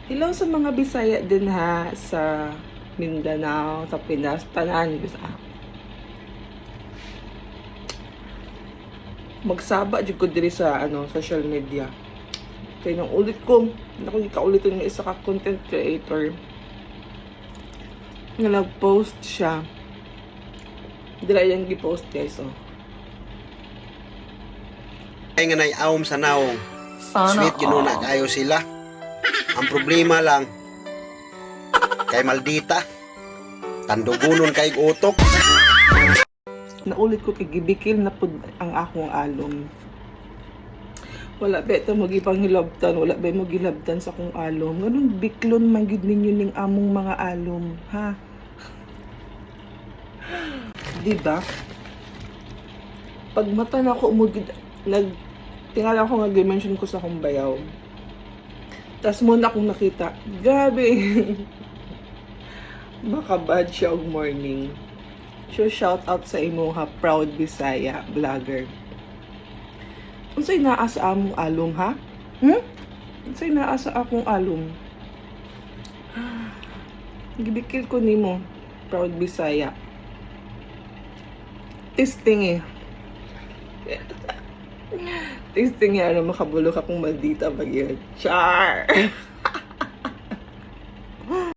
Hello sa mga Bisaya din ha, sa Mindanao, sa Pinas, tanan Bisaya. Magsaba jud ko diri sa social media. Kay nang ulit ko, nakikaulitin ng isa ka content creator nga nag-post siya. Dira yang gi-post guys, oh. Ay nga nay awom sa naong. Sweet ginuna kayo sila. Ang problema lang kay maldita. Tandugunon kay utok. Naulit ko kay gibikil na pud ang akong alom. Wala ba ito magipangilabtan, wala ba magilabtan sa akong alom. Ganun biklon man gid ninyo ning among mga alom, ha? Diba? Pag mata na ko umugid, tingala ko nga mention ko sa akong bayaw. Tas muna akong nakita, grabe. Baka bad siya og morning. So shout out sa imo ha, proud Bisaya vlogger. Unsay naa sa among alom ha? Unsay naa sa akong alom? Gibikil ko nimo, proud Bisaya. Testing eh. Testing yan, makabulok akong maldita ba yun? Char!